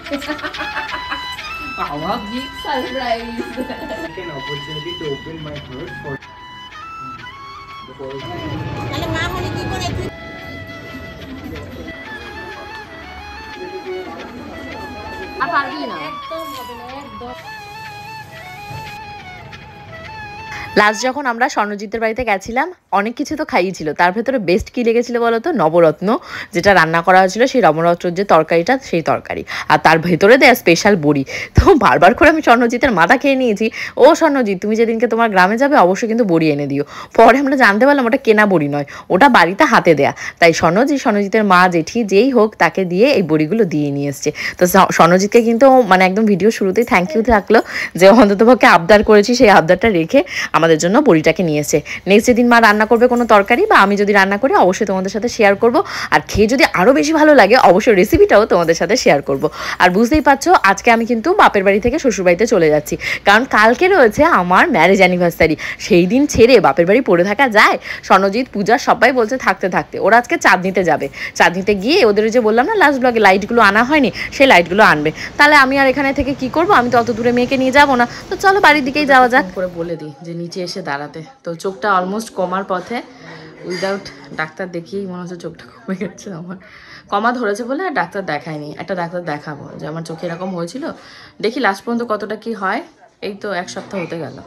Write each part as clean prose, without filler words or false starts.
Our big surprise. An opportunity to open my heart for আর পারবি না। Last যখন আমরা স্বর্ণজিতের বাড়িতে গেছিলাম অনেক কিছু তো খাইয়েছিল, তার ভেতরে বেস্ট কি লেগেছিল বলো তো? নবরত্ন, যেটা রান্না করা হয়েছিল সেই নবরত্নর যে তরকারিটা, সেই তরকারি, আর তার ভেতরে দেয়া স্পেশাল বড়ি। তো বারবার করে আমি স্বর্ণজিতের মাথা খেয়ে নিয়েছি, ও স্বর্ণজিৎ তুমি যেদিনকে তোমার গ্রামে যাবে অবশ্যই কিন্তু বড়ি এনে দিও। পরে আমরা জানতে পারলাম ওটা কেনা বড়ি নয়, ওটা বাড়িতে হাতে দেয়া। তাই স্বর্ণজিতের মা জেঠি যেই হোক তাকে দিয়ে এই বড়িগুলো দিয়ে নিয়ে এসছে। তো স্বর্ণজিৎকে কিন্তু মানে একদম ভিডিও শুরুতেই থ্যাংক ইউ থাকলো যে অন্ততপক্ষে আবদার করেছি, সেই আবদারটা রেখে আমাদের জন্য বড়িটাকে নিয়ে এসে। নেক্সট যেদিন মা রান্না করবে কোনো তরকারি বা আমি যদি রান্না করি অবশ্যই তোমাদের সাথে শেয়ার করব, আর খেয়ে যদি আরও বেশি ভালো লাগে অবশ্যই রেসিপিটাও তোমাদের সাথে শেয়ার করব। আর বুঝতেই পারছো আজকে আমি কিন্তু বাপের বাড়ি থেকে শ্বশুর বাড়িতে চলে যাচ্ছি, কারণ কালকে রয়েছে আমার ম্যারেজ অ্যানিভার্সারি। সেই দিন ছেড়ে বাপের বাড়ি পড়ে থাকা যায়? স্বর্ণজিৎ, পূজা সবাই বলছে থাকতে থাকতে ওরা আজকে চাঁদনিতে যাবে। চাঁদনিতে গিয়ে ওদের যে বললাম না লাস্ট ব্লগে লাইটগুলো আনা হয়নি, সেই লাইটগুলো আনবে। তাহলে আমি আর এখানে থেকে কি করব? আমি তো অত দূরে মেয়েকে নিয়ে যাবো না, তো চলো বাড়ির দিকেই যাওয়া যাক। করে বলে দিই যে নিচে এসে দাঁড়াতে, তো চোখটা অলমোস্ট কমার পথে। উইদাউট ডাক্তার দেখিয়েই মনে হচ্ছে চোখটা কমে গেছে আমার। কমা ধরেছে বলে আর ডাক্তার দেখায়নি, একটা ডাক্তার দেখাবো যে আমার চোখে এরকম হয়েছিল, দেখি লাস্ট পর্যন্ত কতটা কি হয়। এই তো 1 সপ্তাহ হতে গেল।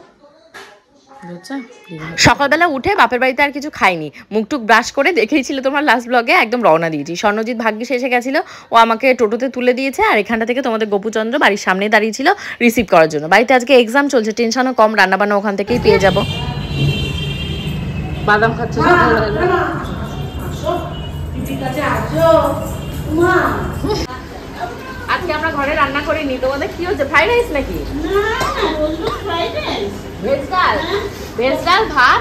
সকালবেলা উঠে বাপের বাড়িতে আর কিছু খাইনি, মুখটুক ব্রাশ করে দেখেইছিল তোমার লাস্ট ব্লগে, একদম রওনা দিয়েছি। স্বর্ণজিৎ ভাগ্যিস এসে গেছিল, ও আমাকে টোটোতে তুলে দিয়েছে, আর এখানটা থেকে তোমাদের গোপুচন্দ্র বাড়ির সামনে দাঁড়িয়েছিল রিসিভ করার জন্য। বাড়িতে আজকে এক্সাম চলছে, টেনশনও কম, রান্নাবান্না ওখান থেকেই পেয়ে যাব। বাদাম খাচ্ছে আজকে আমরা ঘরে রান্না করিনি। তোমাদের কি হচ্ছে, ফ্রাইড রাইস নাকি? ভেজ ডাল, ভেজ ডাল, ভাত,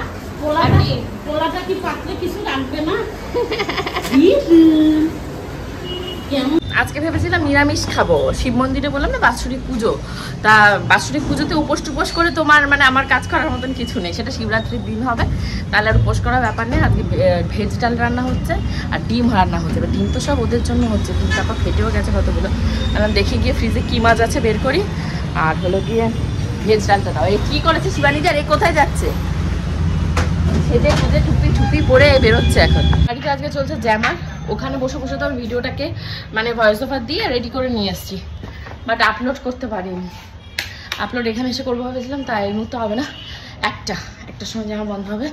পোলাটা কি পাতলে কিছু রাখবে না? আজকে ভেবেছিলাম নিরামিষ খাবো, শিব মন্দিরে বললাম না বাৎসরিক পুজো, তা বাৎসরিক পুজোতে উপোস টুপোস করে তোমার মানে আমার কাজ করার মতন কিছু নেই, সেটা শিবরাত্রির দিন হবে, তাহলে আর উপোস করার ব্যাপার নেই। আজকে ভেজ ডাল রান্না হচ্ছে আর ডিম রান্না হচ্ছে। এবার ডিম তো সব ওদের জন্য হচ্ছে, ডিম তারপর ফেটেও গেছে কতগুলো। আমি দেখি গিয়ে ফ্রিজে কি মাছ আছে বের করি, আর হলো গিয়ে ভেজ ডালটা দাও। এই কী করেছে শিবানীজার, এ কোথায় যাচ্ছে? সেজে খুঁজে টুপি পরে বেরোচ্ছে এখন। বাড়িতে আজকে চলছে জ্যামার, ওখানে বসে বসে তো আমি ভিডিওটাকে মানে ভয়েস ওভার দিয়ে রেডি করে নিয়ে এসেছি, বাট আপলোড করতে পারিনি। আপলোড এখানে এসে করবো ভেবেছিলাম, তাই এই মুহূর্তে হবে না, একটার সময় জ্যামার বন্ধ হবে।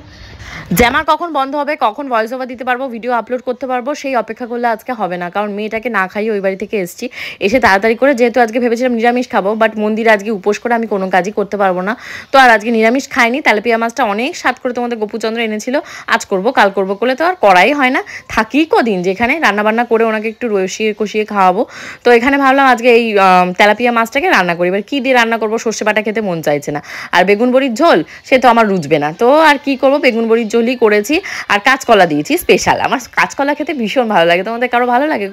জ্যামার কখন বন্ধ হবে, কখন ভয়েস ওভার দিতে পারবো, ভিডিও আপলোড করতে পারবো, সেই অপেক্ষা করলে আজকে হবে না, কারণ মেয়েটাকে না খাইয়ে ওই বাড়ি থেকে এসেছি। এসে তাড়াতাড়ি করে, যেহেতু আজকে ভেবেছিলাম নিরামিষ খাবো, বাট মন্দিরে আজকে উপোস করে আমি কোনো কাজই করতে পারবো না, তো আর আজকে নিরামিষ খাইনি। তেলাপিয়া মাছটা অনেক স্বাদ করে তোমাদের গোপুচন্দ্র এনেছিল, আজ করবো কাল করবো করলে তো আর করাই হয় না, থাকি কদিন যেখানে রান্নাবান্না করে ওনাকে একটু রসিয়ে কষিয়ে খাওয়াবো। তো এখানে ভাবলাম আজকে এই তেলাপিয়া মাছটাকে রান্না করি। এবার কী দিয়ে রান্না করবো, সর্ষে বাটা খেতে মন চাইছে না, আর বেগুন বড়ির ঝোল সে তো আমার রুচবে না, তো আর কি করবো, বেগুন বড়ির ঝোলই করেছি। আর কাঁচকলা দিয়েছি স্পেশাল, আমার কাঁচকলা খেতে ভীষণ ভালো লাগে। তোমাদের কারো ভালো লাগে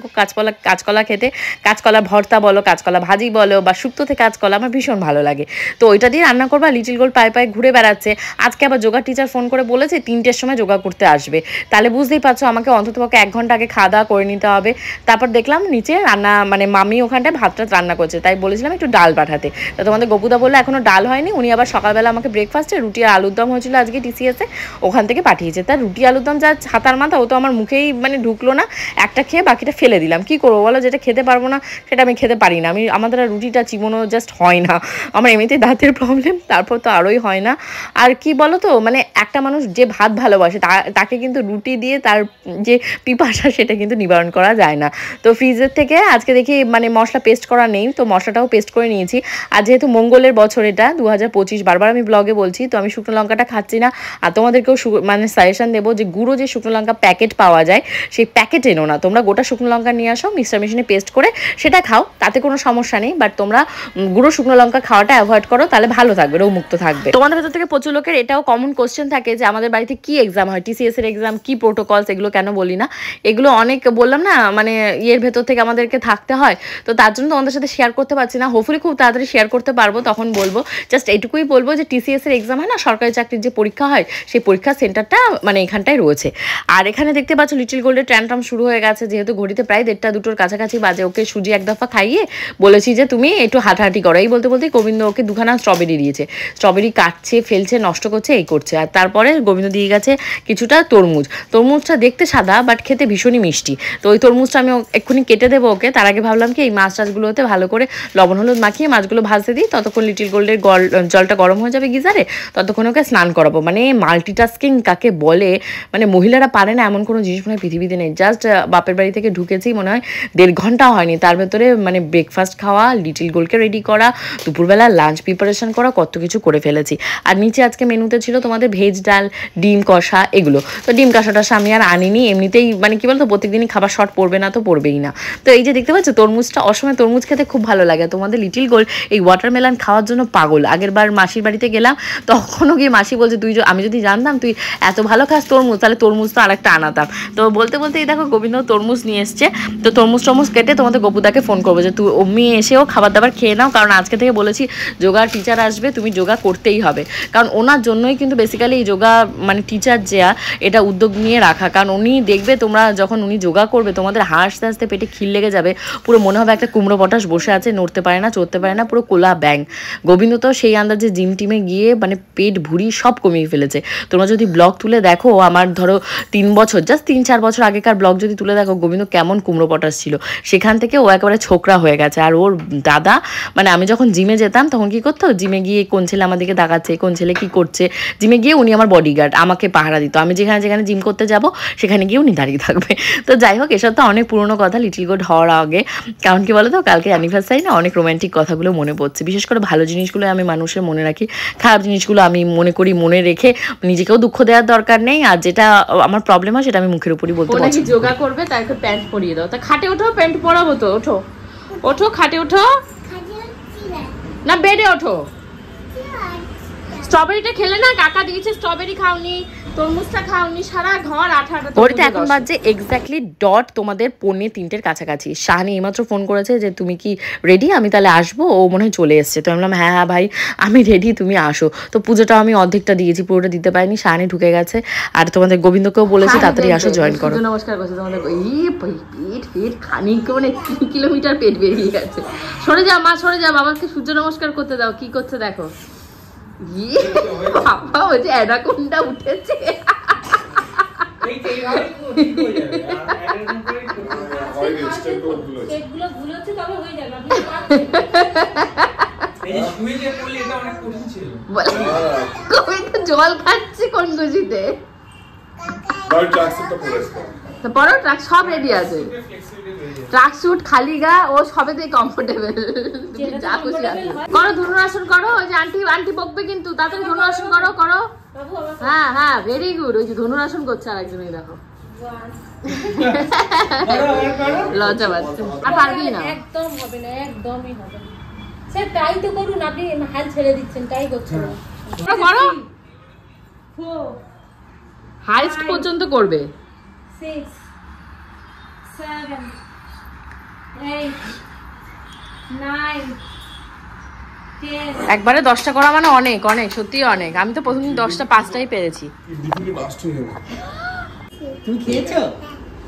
কাঁচকলা খেতে? কাঁচকলা ভর্তা বলো, কাঁচকলা ভাজি বলো, বা শুক্তোতে কাঁচকলা আমার ভীষণ ভালো লাগে। তো ওইটা দিয়ে রান্না করবা। লিটিল গোল্ড পায়ে পায়ে ঘুরে বেড়াচ্ছে। আজকে আবার যোগা টিচার ফোন করে বলেছে 3টের সময় যোগা করতে আসবে, তাহলে বুঝতেই পারছো আমাকে অন্ততপক্ষে 1 ঘন্টা আগে খাওয়া দাওয়া করে নিতে হবে। তারপর দেখলাম নিচে রান্না মানে মামি ওখানটায় ভাতটা রান্না করছে, তাই বলেছিলাম একটু ডাল পাঠাতে। তো তোমাদের গোপুদা বললো এখনো ডাল হয়নি, উনি আবার সকালবেলা আমাকে ব্রেকফাস্টে রুটি আর আলুর দম হয়েছিল আজকে টিসিএসে, ওখান থেকে পাঠিয়েছে। তার রুটি আলুর দম যা ছাতার মাথা, ও তো আমার মুখেই মানে ঢুকলো না, একটা খেয়ে বাকিটা ফেলে দিলাম। কি করবো বলো, যেটা খেতে পারবো না সেটা আমি খেতে পারি না। আমাদের রুটিটা চিবোনো জাস্ট হয় না, আমার এমনিতেই দাঁতের প্রবলেম, তারপর তো আরোই হয় না। আর কি বলো তো, মানে একটা মানুষ যে ভাত ভালোবাসে তাকে কিন্তু রুটি দিয়ে তার যে পিপাসা সেটা কিন্তু নিবারণ করা যায় না। তো ফ্রিজের থেকে আজকে দেখি মানে মশলা পেস্ট করা নেই, তো মশলাটাও পেস্ট করে নিয়েছি। আর যেহেতু মঙ্গলের বছর এটা 2025, বারবার আমি ব্লগে বলছি, তো আমি শুকনো লঙ্কাটা খাচ্ছি না। আর তোমাদেরকেও মানে সাজেশন দেবো যে গুঁড়ো যে শুকনো লঙ্কা প্যাকেট পাওয়া যায় সেই প্যাকেট এনো না, তোমরা গোটা শুকনো লঙ্কা নিয়ে আসো, মিক্সার মেশিনে পেস্ট করে সেটা খাও, তাতে কোনো সমস্যা নেই, বাট তোমরা গুঁড়ো শুকনো লঙ্কা খাওয়াটা অ্যাভয়েড করো, তাহলে ভালো থাকবে, রোগমুক্ত থাকবে। তোমাদের ভেতর থেকে প্রচুর লোকের এটাও কমন কোশ্চেন থাকে যে আমাদের বাড়িতে কি এক্সাম হয়, টিসিএস এর এক্সাম কি প্রোটোকলস, এগুলো কেন বলি না। এগুলো অনেক বললাম না মানে ইয়ের ভেতর থেকে আমাদেরকে থাকতে হয়, তো তার জন্য তোমাদের সাথে শেয়ার করতে পারছি না। হোপফুলি খুব তাড়াতাড়ি শেয়ার করতে পারবো, তখন বলবো। জাস্ট এইটুকুই বলবো যে টিসিএস এর এক্সাম হয় না, সরকারি চাকরির যে পরীক্ষা হয়, সেই পরীক্ষার সেন্টারটা মানে এখানটায় রয়েছে। আর এখানে দেখতে পাচ্ছ লিটিল গোল্ডের ট্যান্ট্রাম শুরু হয়ে গেছে, যেহেতু ঘড়িতে প্রায় 1:30-2টোর কাছাকাছি বাজে। ওকে সুজি 1 দফা খাইয়ে দিয়ে বলেছি যে তুমি একটু হাঁটাহাঁটি করো। এই বলতে বলতে গোবিন্দ ওকে দুখানা স্ট্রবেরি দিয়েছে, স্ট্রবেরি কাটছে, ফেলছে, নষ্ট করছে, এই করছে। আর তারপরে গোবিন্দ দিয়ে গেছে কিছুটা তরমুজ। তরমুজটা দেখতে সাদা বাট খেতে ভীষণই মিষ্টি। তো ওই তরমুজটা আমি এক্ষুনি কেটে দেবো ওকে। তার আগে ভাবলাম কি এই মাছ টাছগুলোতে ভালো করে লবণ হলুদ মাখিয়ে মাছগুলো ভাজতে দিই, ততক্ষণ লিটিল গোল্ডের জলটা গরম হয়ে যাবে গিজারে, ততক্ষণ ওকে স্নান করাবো। মানে মাল্টিটাস্কিং কাকে বলে, মানে মহিলারা পারে না এমন কোনো জিনিস মনে হয় পৃথিবীতে নেই। জাস্ট বাপের বাড়ি থেকে ঢুকেছি মনে হয় 1.5 ঘন্টা হয়নি, তার ভেতরে মানে ব্রেকফাস্ট খাওয়া, লিটিল গোল্ডকে রেডি করা, দুপুরবেলা লাঞ্চ প্রিপারেশন করা, কত কিছু করে ফেলেছি। আর নিচে আজকে মেনুতে ছিল তোমাদের ভেজ ডাল, ডিম কষা, এগুলো। তো ডিম কষাটা আমি আর আনিনি, এমনিতেই মানে কি বলতো প্রত্যেকদিনই খাবার শর্ট পড়বে না তো পড়বেই না। তো এই যে দেখতে পাচ্ছ তরমুজটা, অসময় তরমুজ খেতে খুব ভালো লাগে। তোমাদের লিটিল গোল্ড এই ওয়াটারমেলন খাওয়ার জন্য পাগল। আগের বার মাসির বাড়িতে গেলাম, তখনও গিয়ে মাসি বলছে তুই আমি যদি জানতাম তুই এত ভালো খাস তরমুজ, তাহলে তরমুজ তো আরেকটা আনাতাম। তো বলতে বলতে এই দেখো গোবিন্দ তরমুজ নিয়ে এসছে। তো তরমুজ কেটে তোমাদের গপুদাকে ফোন করবো যে তুই অম্মি এসেও খাবার দাবার খেয়ে নাও, কারণ আজকে থেকে বলেছি যোগার টিচার আসবে, তুমি যোগা করতেই হবে। কারণ ওনার জন্যই কিন্তু বেসিক্যালি এই যোগা মানে টিচার যে এটা উদ্যোগ নিয়ে রাখা। কারণ উনি দেখবে তোমরা যখন উনি যোগা করবে তোমাদের হাসতে হাসতে পেটে খিল লেগে যাবে, পুরো মনে হবে একটা কুমড়ো পটাশ বসে আছে, নড়তে পারে না, চড়তে পারে না, পুরো কোলা ব্যাং। গোবিন্দ তো সেই আন্দাজে জিম টিমে গিয়ে মানে পেট ভুড়ি সব কমিয়ে ফেলেছে। তোমরা যদি ব্লগ তুলে দেখো আমার ধরো 3 বছর জাস্ট 3-4 বছর আগেকার ব্লগ যদি তুলে দেখো গোবিন্দ কেমন কুমড়ো পটাশ ছিল, সেখান থেকে ও একেবারে ছোকরা হয়ে গেছে। আর ওর দাদা মানে আমি যখন জিমে যেতাম তখন কি করতো, জিমে গিয়ে কোন ছেলে আমাদেরকে দেখাচ্ছে, কোন ছেলে কি করছে, জিমে গিয়ে উনি আমার বডিগার্ড, আমাকে পাহারা দিত। আমি যেখানে যেখানে জিম করতে যাব সেখানে গিয়ে উনি দাঁড়িয়ে থাকবে। তো যাই হোক, এসব তো অনেক পুরোনো কথা লিটিল গোল্ড হওয়ার আগে। কারণ কি বলো তো, কালকে অ্যানিভার্সারি না, অনেক রোম্যান্টিক কথাগুলো মনে পড়ছে। বিশেষ করে ভালো জিনিসগুলো আমি মানুষের মনে রাখি, খারাপ জিনিসগুলো আমি মনে করি মনে রেখে নিজেকেও দুঃখ দেওয়ার দরকার নেই। আর যেটা আমার প্রবলেম হয় সেটা আমি মুখের উপরই বলতে পারছি। নাকি যোগা করবে তাই একটু প্যান্ট পরিয়ে দাও। তা খাটে ওঠো, প্যান্ট পরাবো তো। ওঠো ওঠো, খাটে ওঠো না, বেডে ওঠো। স্ট্রবেরিটা খেলে না, কাকা দিয়েছে স্ট্রবেরি খাওনি, তরমুজটা খাওনি, সারা ঘর আঠাটা। ওইটা এখন বাজে এক্স্যাক্টলি ডট তোমাদের 2:45 কাছাকাছি। শাহানি এইমাত্র ফোন করেছে যে তুমি কি রেডি, আমি তাহলে আসবো, ও মনে হয় চলে এসছে। তো আমি বললাম হ্যাঁ হ্যাঁ ভাই আমি রেডি, তুমি আসো। তো পুজোটা আমি অর্ধেকটা দিয়েছি, পুরোটা দিতে পারিনি, শাহানি ঢুকে গেছে। আর তোমাদের গোবিন্দকেও বলেছি তাড়াতাড়ি আসো, জয়েন করো। নমস্কার করছে তোমাদের, পেট খানিক মানে 3 কিলোমিটার পেট বেরিয়ে গেছে। সরে যা মা, সরে যা, বাবাকে সূর্য নমস্কার করতে দাও। কি করছে দেখো, বাবা বলছে অ্যানাকোন্ডা উঠেছে। জল খাচ্ছে কোন খুশিতে। পরো ট্রাক সব রেডি আছে, ট্রাক স্যুট, খালি গা, ও সবেতেই কমফোর্টেবল। যা খুশি আছে করো, ধনুরাসন করো। ওই যে আন্টি বকবে কিন্তু, তাড়াতাড়ি ধনুরাসন করো করো। হ্যাঁ হ্যাঁ ভেরি গুড। ওই যে ধনুরাসন করছে আর একজনই দেখো, লজ্জা পাচ্ছে। আর পারবি না, একদম হবে না, একদমই হবে না। স্যার ট্রাই তো করুন, আপনি হাল ছেড়ে দিচ্ছেন, ট্রাই করছেন না। করো, 4 হাইস্ট পর্যন্ত করবে। 6 7 8 9 10। একবারে 10টা করা মানে অনেক অনেক, সত্যি অনেক। আমি তো প্রথমদিন 10টা 5টাই পেরেছি। তুমি খেয়েছো?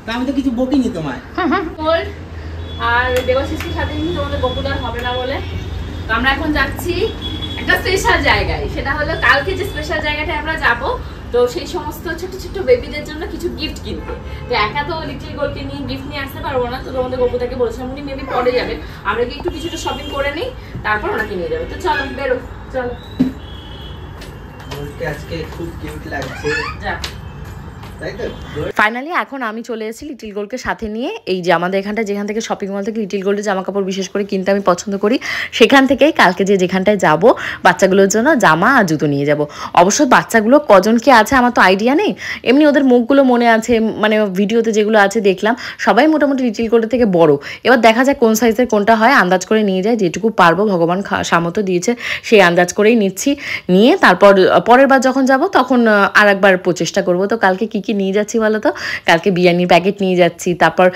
তা আমি তো কিছু বকিনি তোমায়। আর দেবাশিসের সাথে তোমাদের বকুদার হবে না বলে তো আমরা এখন যাচ্ছি একটা স্পেশাল জায়গায়। সেটা হলো কালকে যে স্পেশাল জায়গাটায় আমরা যাব, তো সেই সমস্ত ছোট ছোট বেবিদের জন্য কিছু গিফট কিনতে। তো একা তো লিটল গোল্ডকে নিয়ে গিফট নিয়ে আসতে পারবো না, তো তোমাদের বকুদাকে বলেছিলাম উনি মেবি পরে যাবেন, আমরা কি একটু কিছুটা শপিং করে নিই, তারপর ওনাকে নিয়ে যাবে। তো চলো বেরো, চলো। আজকে খুব কিউট লাগছে। যা। ফাইনালি এখন আমি চলে এসেছি লিটিল গোল্ডকে সাথে নিয়ে। এই যে আমাদের এখানটায় যেখান থেকে শপিং মল থেকে লিটিল গোল্ডের জামা কাপড় বিশেষ করে কিনতে আমি পছন্দ করি, সেখান থেকেই কালকে যেখানটায় যাব বাচ্চাগুলোর জন্য জামা আর জুতো নিয়ে যাব। অবশ্য বাচ্চাগুলো কজন কি আছে আমার তো আইডিয়া নেই, এমনি ওদের মুখগুলো মনে আছে, মানে ভিডিওতে যেগুলো আছে দেখলাম সবাই মোটামুটি লিটিল গোল্ডের থেকে বড়। এবার দেখা যায় কোন সাইজের কোনটা হয়, আন্দাজ করে নিয়ে যায়, যেটুকু পারবো ভগবান সামর্থ্য দিয়েছে সেই আন্দাজ করেই নিচ্ছি। নিয়ে তারপর পরের বার যখন যাব তখন আর একবার প্রচেষ্টা করবো। তো কালকে কি কি নিয়ে যাচ্ছি বলো তো? কালকে বিরিয়ানির প্যাকেট নিয়ে যাচ্ছি, তারপর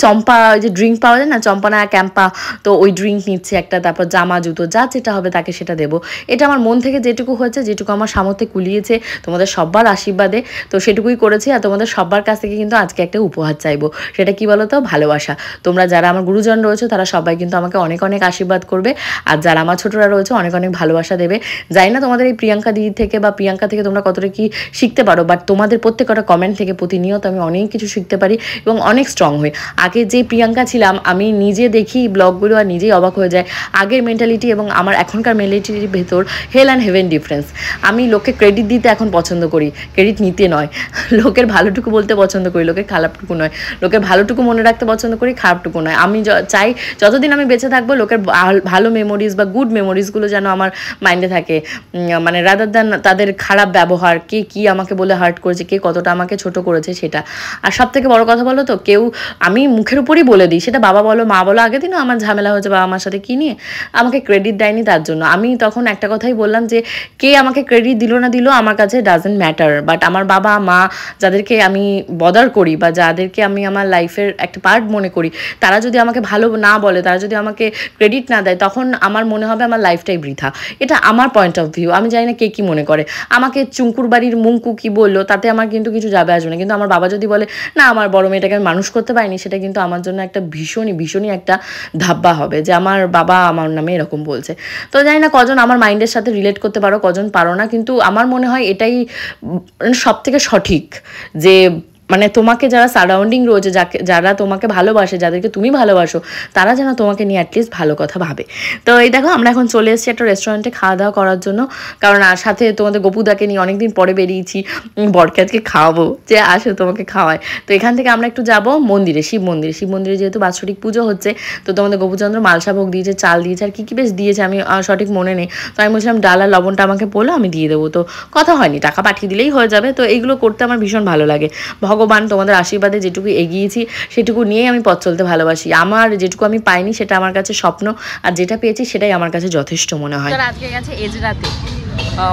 চম্পা ওই যে ড্রিঙ্ক পাওয়া যায় না, চম্পা না ক্যাম্পা, তো ওই ড্রিঙ্ক নিচ্ছি একটা, তারপর জামা জুতো যা যেটা হবে তাকে সেটা দেবো। এটা আমার মন থেকে যেটুকু হয়েছে, যেটুকু আমার সামর্থ্যে কুলিয়েছে তোমাদের সবার আশীর্বাদে, তো সেটুকুই করেছি। আর তোমাদের সবার কাছ থেকে কিন্তু আজকে একটা উপহার চাইবো, সেটা কি বলো তো? ভালোবাসা। তোমরা যারা আমার গুরুজন রয়েছে তারা সবাই কিন্তু আমাকে অনেক অনেক আশীর্বাদ করবে, আর যারা আমার ছোটরা রয়েছে অনেক অনেক ভালোবাসা দেবে। জানি না তোমাদের এই প্রিয়াঙ্কা দিদি থেকে বা প্রিয়াঙ্কা থেকে তোমরা কতটা কি শিখতে পারো, বাট তোমাদের প্রত্যেকটা কমেন্ট থেকে প্রতিনিয়ত আমি অনেক কিছু শিখতে পারি এবং অনেক স্ট্রং হই। আগে যে প্রিয়াঙ্কা ছিলাম আমি নিজে দেখি ব্লগগুলো আর নিজেই অবাক হয়ে যায় আগের মেন্টালিটি এবং আমার এখনকার মেন্টালিটির ভেতর হেল অ্যান্ড হেভেন ডিফারেন্স। আমি লোককে ক্রেডিট দিতে এখন পছন্দ করি, ক্রেডিট নিতে নয়। লোকের ভালোটুকু বলতে পছন্দ করি, লোকের খারাপটুকু নয়। লোকের ভালোটুকু মনে রাখতে পছন্দ করি, খারাপটুকু নয়। আমি চাই যতদিন আমি বেঁচে থাকবো লোকের ভালো মেমোরিজ বা গুড মেমোরিজগুলো যেন আমার মাইন্ডে থাকে, মানে রাদার দ্যান তাদের খারাপ ব্যবহার, কে কী আমাকে বলে হার্ট করেছে, কে কতটা আমাকে ছোট করেছে সেটা। আর সব থেকে বড় কথা বলো তো, কেউ আমি মুখের উপরই বলে দিই, সেটা বাবা বলো মা বলো, আগের দিনও আমার ঝামেলা হয়েছে বাবা মার সাথে, কী নিয়ে আমাকে ক্রেডিট দেয়নি তার জন্য আমি তখন একটা কথাই বললাম যে কে আমাকে ক্রেডিট দিল না দিল আমার কাছে ডাজেন্ট ম্যাটার, বাট আমার বাবা মা যাদেরকে আমি বদার করি বা যাদেরকে আমি আমার লাইফের একটা পার্ট মনে করি, তারা যদি আমাকে ভালো না বলে, তারা যদি আমাকে ক্রেডিট না দেয়, তখন আমার মনে হবে আমার লাইফটাই বৃথা। এটা আমার পয়েন্ট অফ ভিউ, আমি জানি না কে কী মনে করে। আমাকে চুঙ্কুর বাড়ির মুঙ্কু কী বললো তাতে আমার কিন্তু কিছু যাবে আসবে না, কিন্তু আমার বাবা যদি বলে না আমার বড় মেয়েটাকে আমি মানুষ করতে পারিনি, সেটা কিন্তু আমার জন্য একটা ভীষণই একটা ধাব্বা হবে যে আমার বাবা আমার নামে এরকম বলছে। তো জানি না কজন আমার মাইন্ডের সাথে রিলেট করতে পারো, কজন পারো না, কিন্তু আমার মনে হয় এটাই সব থেকে সঠিক যে মানে তোমাকে যারা সারাউন্ডিং রয়েছে, যারা তোমাকে ভালোবাসে, যাদেরকে তুমি ভালোবাসো, তারা যেন তোমাকে নিয়ে অ্যাটলিস্ট ভালো কথা ভাবে। তো এই দেখো আমরা এখন চলে এসেছি একটা রেস্টুরেন্টে খাওয়া দাওয়া করার জন্য, কারণ সাথে তোমাদের গপুদাকে নিয়ে অনেকদিন পরে বেরিয়েছি, বরকে আজকে খাওয়াবো, যে আসো তোমাকে খাওয়ায়। তো এখান থেকে আমরা একটু যাবো মন্দিরে, শিব মন্দিরে যেহেতু বাৎসরিক পুজো হচ্ছে, তো তোমাদের গপুচন্দ্র মালসা ভোগ দিয়েছে, চাল দিয়েছে, আর কী বেশ দিয়েছে আমি সঠিক মনে নেই। তো আমি বলছিলাম ডাল আর লবণটা আমাকে বলো, আমি দিয়ে দেবো। তো কথা হয়নি, টাকা পাঠিয়ে দিলেই হয়ে যাবে। তো এইগুলো করতে আমার ভীষণ ভালো লাগে। ভগবান তোমাদের আশীর্বাদে যেটুকু এগিয়েছি সেটুকু নিয়েই আমি পথ চলতে ভালোবাসি। আমার যেটুকু আমি পাইনি সেটা আমার কাছে স্বপ্ন, আর যেটা পেয়েছি সেটাই আমার কাছে যথেষ্ট মনে হয়। আজকে গেছে এজরাতে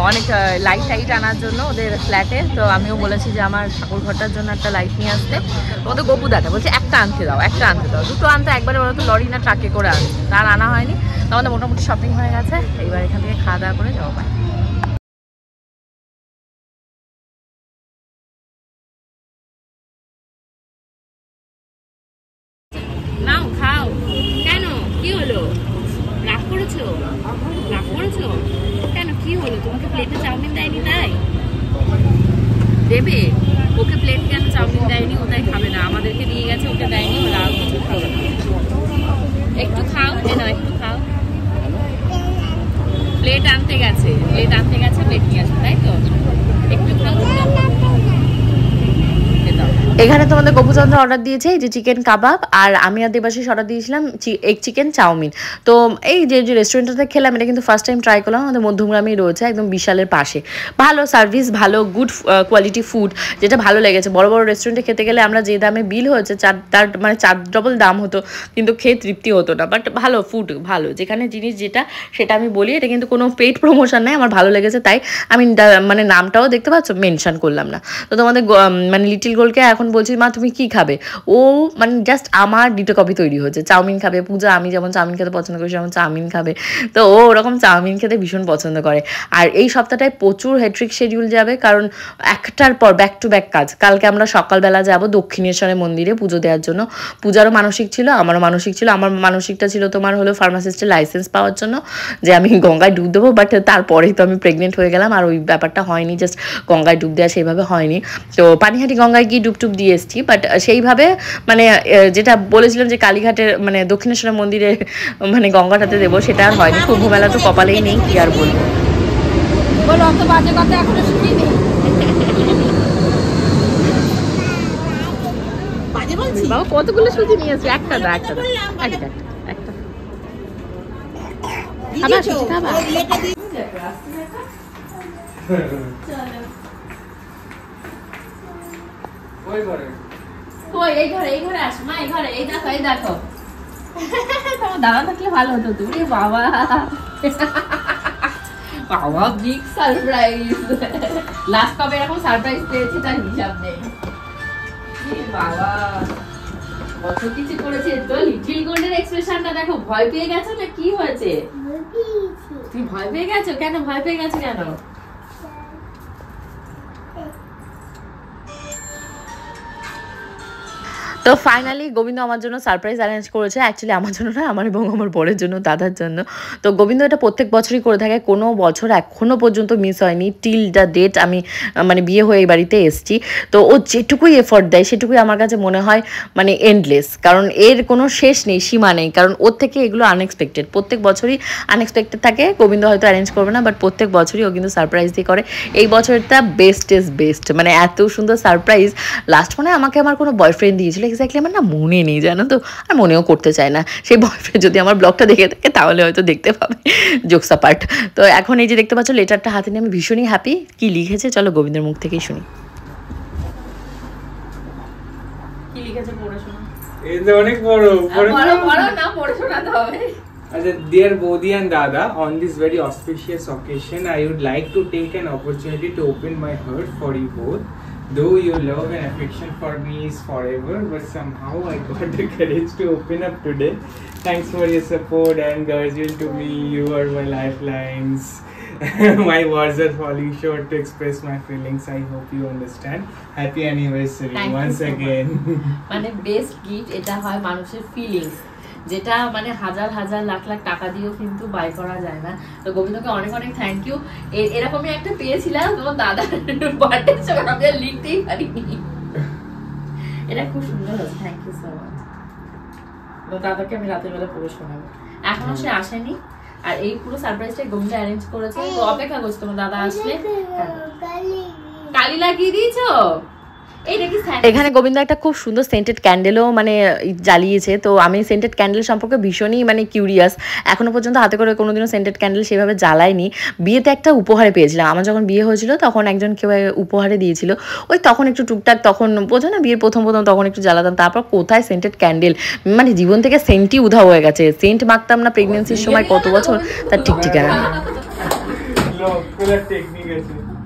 অনেক লাইট টাইট আনার জন্য ওদের ফ্ল্যাটে, তো আমিও বলেছি যে আমার ঠাকুর ঘরটার জন্য একটা লাইট নিয়ে আসতে। ওদের গপুদাকে বলছে একটা আনতে দাও, দুটো আনতে, একবারে ওরা তো লরি না ট্রাকে করে আনছে, তার আনা হয়নি। তো আমাদের মোটামুটি শপিং হয়ে গেছে, এইবার এখান থেকে খাওয়া দাওয়া করে যাবো। নাও খাও। কেন কি হলো? রাগ করেছো? কেন কি হলো? তোমাকে প্লেটে চাউমিন দেয়নি তাই? দেবে ওকে প্লেট কেন চাউমিন দেয়নি? ও তাই খাবে না, আমাদেরকে দিয়ে গেছে, ওকে দেয়নি, ওরা কিছু খাবে না। একটু খাও, একটু খাও। প্লেট আনতে গেছে, প্লেট নিয়ে আসো, তাই তো? একটু খাও। এখানে তোমাদের গপুচন্দ্র অর্ডার দিয়েছে এই যে চিকেন কাবাব, আর আমি আর দেবাশিস অর্ডার দিয়েছিলাম এগ চিকেন চাউমিন। তো এই যে রেস্টুরেন্টটাতে খেলাম, এটা কিন্তু ফার্স্ট টাইম ট্রাই করলাম, আমাদের মধ্যমগ্রামেই রয়েছে, একদম বিশালের পাশে। ভালো সার্ভিস, ভালো গুড কোয়ালিটি ফুড, যেটা ভালো লেগেছে। বড় বড় রেস্টুরেন্টে খেতে গেলে আমরা যে দামে বিল হয়েছে তার মানে 4 ডবল দাম হতো, কিন্তু খেয়ে তৃপ্তি হতো না। বাট ভালো ফুড, ভালো যেখানে জিনিস যেটা সেটা আমি বলি, এটা কিন্তু কোনো পেইড প্রমোশন নেই, আমার ভালো লেগেছে তাই আমি মানে নামটাও দেখতে পাচ্ছ মেনশন করলাম না। তো তোমাদের মানে লিটিল গোলকে এখন বলছি মা তুমি কি খাবে, ও মানে জাস্ট আমার ডিটো কপি তৈরি হয়েছে, চাউমিন খাবে। পূজা আমি যেমন চাউমিন খেতে পছন্দ করি যেমন চাউমিন খাবে, তো ও ওরকম চাউমিন খেতে ভীষণ পছন্দ করে। আর এই সপ্তাহটায় প্রচুর হেট্রিক শিডিউল যাবে, কারণ একটার পর ব্যাক টু ব্যাক কাজ। কালকে আমরা সকালবেলা যাব দক্ষিণেশ্বরের মন্দিরে পুজো দেওয়ার জন্য, পূজারও মানসিক ছিল, আমারও মানসিক ছিল। আমার মানসিকটা ছিল তোমার হলো ফার্মাসিস্টের লাইসেন্স পাওয়ার জন্য, যে আমি গঙ্গায় ডুব দেবো, বাট তারপরেই তো আমি প্রেগনেন্ট হয়ে গেলাম, আর ওই ব্যাপারটা হয়নি, জাস্ট গঙ্গায় ডুব দেওয়া সেইভাবে হয়নি। তো পানিহাটি গঙ্গায় গিয়ে ডুব দিয়ে এসেছি, বাট সেইভাবে মানে যেটা বলেছিলাম যে কালীঘাটের মানে দক্ষিণেশ্বরের মন্দিরে মানে গঙ্গাটাতে দেবো, সেটা আর হয়নি। কুম্ভ মেলা তো কপালেই নেই, কি আর বলবো। অত বাজে কথা এখনো শুনিনি। বাবা কতগুলো সুজি নিয়েছে? একটা দাও। এই ঘরে আস মা, এই দেখো তোমার দাদা থাকলে ভালো হতো। তুমি বাবা বাবা বিগ সারপ্রাইজ। লাস্ট কবে এরকম সারপ্রাইজ পেয়েছি তার হিসাব নেই। বাবা কত কিছু করেছে তো। লিটল গোল্ডের এক্সপ্রেশনটা দেখো, ভয় পেয়ে গেছো না কি হয়েছে? তুমি ভয় পেয়ে গেছো কেন? ভয় পেয়ে গেছো কেন? তো ফাইনালি গোবিন্দ আমার জন্য সারপ্রাইজ অ্যারেঞ্জ করেছে। অ্যাকচুয়ালি আমার জন্য না, আমার এবং আমার বরের জন্য, দাদার জন্য। তো গোবিন্দ এটা প্রত্যেক বছরই করে থাকে, কোনো বছর এখনও পর্যন্ত মিস হয়নি টিল দ্য ডেট আমি মানে বিয়ে হয়ে এই বাড়িতে এসেছি। তো ও যেটুকুই এফোর্ট দেয় সেটুকুই আমার কাছে মনে হয় মানে এন্ডলেস, কারণ এর কোনো শেষ নেই, সীমা নেই, কারণ ওর থেকে এগুলো আনএক্সপেক্টেড। প্রত্যেক বছরই আনএক্সপেক্টেড থাকে। গোবিন্দ হয়তো অ্যারেঞ্জ করবে না, বাট প্রত্যেক বছরই ও কিন্তু সারপ্রাইজ দিয়ে করে। এই বছরটা বেস্ট ইজ বেস্ট, মানে এত সুন্দর সারপ্রাইজ। লাস্ট মনে হয় আমাকে আমার কোনো বয়ফ্রেন্ড দিয়েছিল, এক্স্যাক্টলি আমার না মনে নেই জানো তো, আর মনেও করতে চায় না। সেই বয়ফ্রেন্ড যদি আমার ব্লগটা দেখে থাকে তাহলে হয়তো দেখতে পাবে, জোকস অ্যাপার্ট। তো এখন এই যে দেখতে পাচ্ছ লেটারটা হাতে নিয়ে আমি ভীষণই হ্যাপি। কি লিখেছে চলো গোবিন্দের মুখ থেকেই শুনি। কি লিখেছে পড়ে শোনো। এই যে অনেক বড় না, পড়ে শোনাতে হবে। Dear Bodhi and Dada, on this very auspicious occasion, I would like to take an opportunity to open my heart for you both. Though your love and affection for me is forever, but somehow I got the courage to open up today. Thanks for your support and encouragement to me. You are my lifelines. My words are falling short to express my feelings. I hope you understand. Happy anniversary once again. মানে best gift এটা হয় মানুষের feelings, যেটা মানে হাজার হাজার লাখ লাখ টাকা দিয়েও কিন্তু বাই করা যায় না। তো গোবিন্দকে অনেক অনেক থ্যাংক ইউ। এরকমই একটা পেয়েছিলাম তোমার দাদার বার্থডের সময়, আমি আর লিখতেই পারিনি। এটা খুব সুন্দর হয়েছে, থ্যাংক ইউ সো মাচ। তো দাদাকে আমি রাতের বেলা পড়ে শোনাবো। এখনো সে আসেনি, আর এই পুরো সারপ্রাইজটাই গোবিন্দ অ্যারেঞ্জ করেছে। তো অপেক্ষা করছি তোমার দাদা আসলে। কালি লাগিয়ে দিয়েছো? এখানে গোবিন্দ একটা খুব সুন্দর সেন্টেড ক্যান্ডেলও মানে জ্বালিয়েছে। তো আমি সেন্টেড ক্যান্ডেল সম্পর্কে ভীষণই মানে কিউরিয়াস। এখনো পর্যন্ত হাতে করে কোনোদিনও সেন্টেড ক্যান্ডেল সেভাবে জ্বালায়নি। বিয়েতে একটা উপহারে পেয়েছিলাম, আমার যখন বিয়ে হয়েছিল তখন একজন কেউ উপহারে দিয়েছিল। ওই তখন একটু টুকটাক, তখন বোঝো না বিয়ের প্রথম তখন একটু জ্বালাতাম। তারপর কোথায় সেন্টেড ক্যান্ডেল, মানে জীবন থেকে সেন্টই উধাও হয়ে গেছে। সেন্ট মাখতাম না প্রেগনেন্সির সময় কত বছর, তার ঠিক ঠিকানা।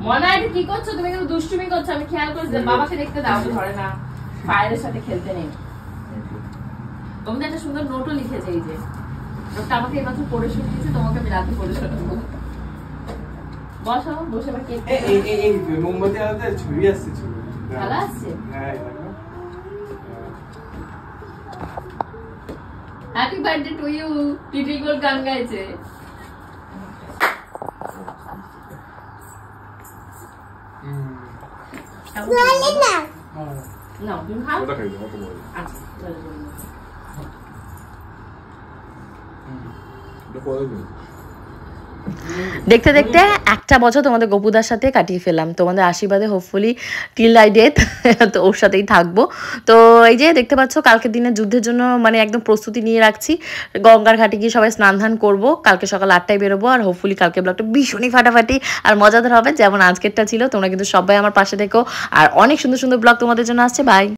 মনে কি করছো তুমি? কিন্তু দুষ্টুমি করছো, আমি খেয়াল করছি। বাবাকে দেখতে দাও, তো ধরে না, ফায়ারের সাথে খেলতে নেই। তোমাদের একটা সুন্দর নোটও লিখেছে, এই যে নোটটা আমাকে এইমাত্র পড়ে শুনিয়েছে, তোমাকে আমি রাতে পড়ে শোনাবো। বসো, বসে বা কেক এই মোমবাতি আলাদা ছবি আসছে, ছবি ভালো আসছে। Happy birthday to you. Little gold গান গাইছে। দেখতে দেখতে একটা বছর তোমাদের গোপুদার সাথে কাটিয়ে ফেললাম, তোমাদের আশীর্বাদে হোপফুলি টিল আই ডেথ। তো ওর সাথেই থাকবো। তো এই যে দেখতে পাচ্ছ কালকের দিনে যুদ্ধের জন্য মানে একদম প্রস্তুতি নিয়ে রাখছি। গঙ্গার ঘাটে গিয়ে সবাই স্নান ধান করবো, কালকে সকাল 8টায় বেরোবো। আর হোপফুলি কালকে ব্লগটা ভীষণই ফাটাফাটি আর মজাদার হবে, যেমন আজকেরটা ছিল। তোমরা কিন্তু সবাই আমার পাশে থেকো, আর অনেক সুন্দর সুন্দর ব্লগ তোমাদের জন্য আসছে। বাই।